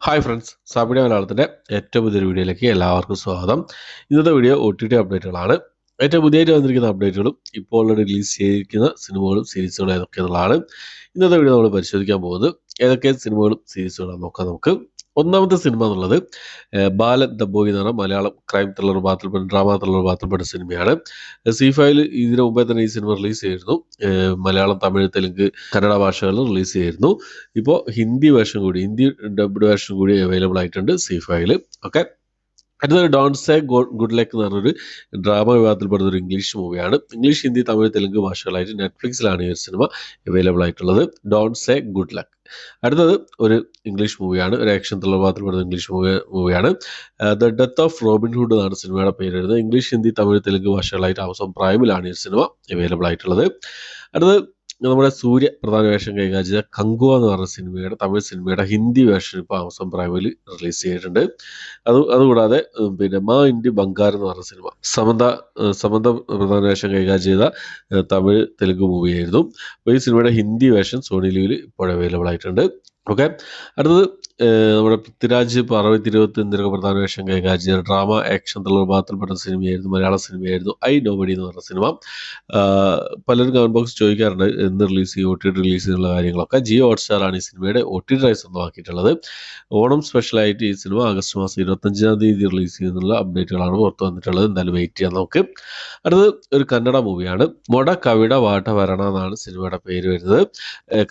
Hi friends, സാബിഡിയ മലയാളത്തിൻ്റെ ഏറ്റവും പുതിയൊരു വീഡിയോയിലേക്ക് എല്ലാവർക്കും സ്വാഗതം. ഇന്നത്തെ വീഡിയോ OTT അപ്ഡേറ്റുകളാണ്. ഏറ്റവും പുതിയതായിട്ട് വന്നിരിക്കുന്ന അപ്ഡേറ്റുകളും ഇപ്പോൾ റിലീസ് ചെയ്തിരിക്കുന്ന സിനിമകളും സീരീസുകളും ഏതൊക്കെയെന്നുള്ളതാണ് ഇന്നത്തെ വീഡിയോ നമ്മൾ പരിശോധിക്കാൻ പോകുന്നത്. ഏതൊക്കെ സിനിമകളും സീരീസുകളും നോക്കാം നമുക്ക്. ഒന്നാമത്തെ സിനിമ എന്നുള്ളത് ബാലൻ ദ ബോയ് എന്ന് പറഞ്ഞ മലയാളം ക്രൈം ത്രില്ലർ ഭാഗത്തിൽപ്പെട്ട ഡ്രാമ ത്രില്ലർ ഭാഗത്തിൽപ്പെട്ട സിനിമയാണ്. C5 ഇതിനു മുമ്പേ തന്നെ ഈ സിനിമ റിലീസ് ചെയ്തിരുന്നു. മലയാളം, തമിഴ്, തെലുങ്ക്, കന്നഡ ഭാഷകളിൽ റിലീസ് ചെയ്തിരുന്നു. ഇപ്പോൾ ഹിന്ദി ഡബ്ഡ് വേർഷൻ കൂടി അവൈലബിൾ ആയിട്ടുണ്ട് C5. ഓക്കെ, അടുത്തൊരു ഡോണ്ട് സേ ഗുഡ് ലക്ക് എന്ന് പറഞ്ഞൊരു ഡ്രാമ വിഭാഗത്തിൽപ്പെടുന്ന ഒരു ഇംഗ്ലീഷ് മൂവിയാണ്. ഇംഗ്ലീഷ്, ഹിന്ദി, തമിഴ്, തെലുങ്ക് ഭാഷകളായിട്ട് നെറ്റ്ഫ്ലിക്സിലാണ് ഈ ഒരു സിനിമ അവൈലബിൾ ആയിട്ടുള്ളത്. Don't say good luck. അടുത്തത് ഒരു ഇംഗ്ലീഷ് മൂവിയാണ്, ഒരു ആക്ഷൻ ത്രില്ലർ ഭാഗത്തിൽപ്പെടുന്ന ഇംഗ്ലീഷ് മൂവിയാണ്. The death of Robin hood എന്നാണ് സിനിമയുടെ പേര് വരുന്നത്. ഇംഗ്ലീഷ്, ഹിന്ദി, തമിഴ്, തെലുങ്ക് ഭാഷകളായിട്ട് Amazon പ്രൈമിലാണ് ഈ സിനിമ അവൈലബിൾ ആയിട്ടുള്ളത്. അടുത്തത് നമ്മുടെ സൂര്യ പ്രധാന വേഷം കൈകാര്യം ചെയ്ത കങ്കുവ എന്ന് പറഞ്ഞ സിനിമയുടെ തമിഴ് സിനിമയുടെ ഹിന്ദി വേർഷൻ ഇപ്പോൾ Amazon പ്രൈമിൽ റിലീസ് ചെയ്തിട്ടുണ്ട്. അതുകൂടാതെ പിന്നെ മാ ഇന്ത്യ ബംഗാർ എന്ന് പറഞ്ഞ സിനിമ സമന്ത പ്രധാന വേഷം കൈകാര്യം ചെയ്ത തമിഴ് തെലുങ്ക് മൂവിയായിരുന്നു. അപ്പോൾ ഈ സിനിമയുടെ ഹിന്ദി വേർഷൻ സോണി ലിവിൽ ഇപ്പോൾ അവൈലബിൾ ആയിട്ടുണ്ട്. ഓക്കെ, അടുത്തത് നമ്മുടെ പൃഥ്വിരാജ്, പാർവതി ഇരുപത്തി എന്നിവരൊക്കെ പ്രധാന വേഷം കൈകാര്യം ചെയ്ത ഡ്രാമ ആക്ഷൻ ത്രില്ലർ ഭാഗത്തിൽപ്പെട്ട സിനിമയായിരുന്നു, മലയാള സിനിമയായിരുന്നു ഐ നോബഡി എന്ന് പറഞ്ഞ സിനിമ. പലരും കമന്റ് ബോക്സ് ചോദിക്കാറുണ്ട് എന്ന് റിലീസ് ചെയ്യും, OTT റിലീസ് ചെയ്യുന്ന കാര്യങ്ങളൊക്കെ. ജിയോ ഹോട്ട്സ്റ്റാർ ആണ് ഈ സിനിമയുടെ OTT റൈറ്റ്സ് സ്വന്തമാക്കിയിട്ടുള്ളത്. ഓണം സ്പെഷ്യലായിട്ട് ഈ സിനിമ ആഗസ്റ്റ് മാസം 25-ാം തീയതി റിലീസ് ചെയ്യുന്നുള്ള അപ്ഡേറ്റുകളാണ് പുറത്തു വന്നിട്ടുള്ളത്. എന്തായാലും വെയിറ്റ് ചെയ്യാൻ നമുക്ക്. അടുത്തത് ഒരു കന്നഡ മൂവിയാണ്. മൊട കവിട വാട്ട വരണ എന്നാണ് സിനിമയുടെ പേര് വരുന്നത്.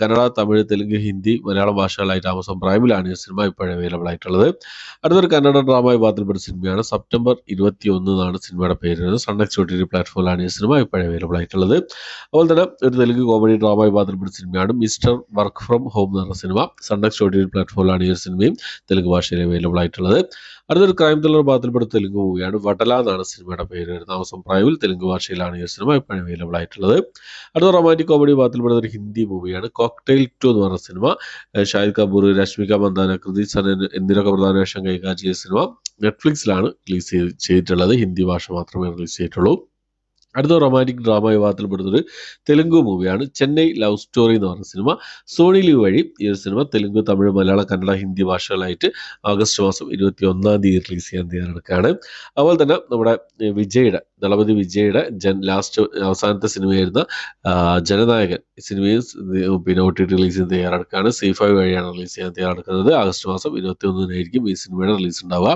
കന്നഡ, തമിഴ്, തെലുങ്ക്, ഹിന്ദി, മലയാളം ഭാഷകളായിട്ട് Amazon പ്രൈമിലാണ് ഈ സിനിമ ഇപ്പോൾ അവൈലബിൾ ആയിട്ടുള്ളത്. അടുത്തൊരു കന്നഡ ഡ്രാമ വിഭാഗത്തിൽപ്പെട്ട സിനിമയാണ്. സെപ്റ്റംബർ 21 എന്നാണ് സിനിമയുടെ പേര് വരുന്നത്. സൺനെക്സ്റ്റ് OTT പ്ലാറ്റ്ഫോമിലാണ് ഈ സിനിമ ഇപ്പോൾ അവൈലബിൾ ആയിട്ടുള്ളത്. അതുപോലെ തന്നെ ഒരു തെലുങ്ക് കോമഡി ഡ്രാമ വിഭാഗത്തിൽപ്പെട്ട സിനിമയാണ് മിസ്റ്റർ വർക്ക് ഫ്രം ഹോം എന്ന് പറഞ്ഞ സിനിമ. സൺനെക്സ്റ്റ് OTT പ്ലാറ്റ്ഫോമിലാണ് ഈ ഒരു സിനിമയും തെലുങ്ക് ഭാഷയിൽ അവൈലബിൾ ആയിട്ടുള്ളത്. അടുത്തൊരു ക്രൈം ത്രില്ലർ ഭാഗത്തിൽപ്പെട്ട തെലുങ്ക് മൂവിയാണ്. വടല എന്നാണ് സിനിമയുടെ പേര് വരുന്നത്. Amazon പ്രൈമിൽ തെലുങ്ക് ഭാഷയിലാണ് ഈ സിനിമ ഇപ്പോൾ അവൈലബിൾ ആയിട്ടുള്ളത്. അടുത്ത റൊമാൻറ്റിക് കോമഡി ഭാഗത്തിൽപ്പെടുന്ന ഒരു ഹിന്ദി മൂവിയാണ് കോക്ടെയിൽ 2 എന്ന് പറഞ്ഞ സിനിമ. ഷാഹിദ് കപൂർ, രശ്മിക മന്ദാന, കൃതി സനൻ എന്നിവരൊക്കെ പ്രധാന വേഷം കൈകാര്യം ചെയ്ത സിനിമ നെറ്റ്ഫ്ലിക്സിലാണ് റിലീസ് ചെയ്തിട്ടുള്ളത്. ഹിന്ദി ഭാഷ മാത്രമേ റിലീസ് ചെയ്തിട്ടുള്ളൂ. അടുത്ത റൊമാൻറ്റിക് ഡ്രാമ വിഭാഗത്തിൽപ്പെടുന്നൊരു തെലുങ്ക് മൂവിയാണ് ചെന്നൈ ലവ് സ്റ്റോറി എന്ന് പറഞ്ഞ സിനിമ. സോണി ലിവ് വഴി ഈ ഒരു സിനിമ തെലുങ്ക്, തമിഴ്, മലയാളം, കന്നഡ, ഹിന്ദി ഭാഷകളായിട്ട് ആഗസ്റ്റ് മാസം 21-ാം തീയതി റിലീസ് ചെയ്യാൻ തയ്യാറെടുക്കുകയാണ്. അതുപോലെ തന്നെ നമ്മുടെ ദളപതി വിജയുടെ അവസാനത്തെ സിനിമയായിരുന്ന ജനനായകൻ സിനിമയും പിന്നെ OTT റിലീസ് ചെയ്യാൻ തയ്യാറെടുക്കുകയാണ്. C5 വഴിയാണ് റിലീസ് ചെയ്യാൻ തയ്യാറെടുക്കുന്നത്. ആഗസ്റ്റ് മാസം 21-നായിരിക്കും ഈ സിനിമയുടെ റിലീസ് ഉണ്ടാവുക.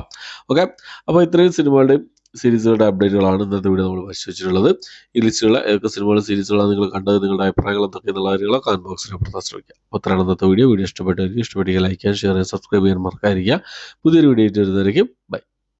ഓക്കെ, അപ്പോൾ ഇത്രയും സിനിമകളുടെയും സീരീസുകളുടെ അപ്ഡേറ്റുകളാണ് ഇന്നത്തെ വീഡിയോ നമ്മൾ പരിശോധിച്ചിട്ടുള്ളത്. ഈ ലിസ്റ്റുള്ള ഏതൊക്കെ സിനിമകളും സീരീസുകളാണ് നിങ്ങൾ കണ്ടത്, നിങ്ങളുടെ അഭിപ്രായങ്ങൾ എന്തൊക്കെയെന്നുള്ള കാര്യങ്ങൾ കമന്റ് ബോക്സിൽ പ്രധാന ശ്രമിക്കുക. അപ്പോൾ അത്രയാണ് ഇന്നത്തെ വീഡിയോ. ഇഷ്ടപ്പെട്ടെങ്കിൽ ലൈക്ക് ചെയ്യാൻ, ഷെയർ ചെയ്യാൻ, സബ്സ്ക്രൈബ് ചെയ്യാൻ മറക്കാതിരിക്കുക. പുതിയൊരു വീഡിയോ ആയിട്ട് വരുന്നതായിരിക്കും. ബൈ.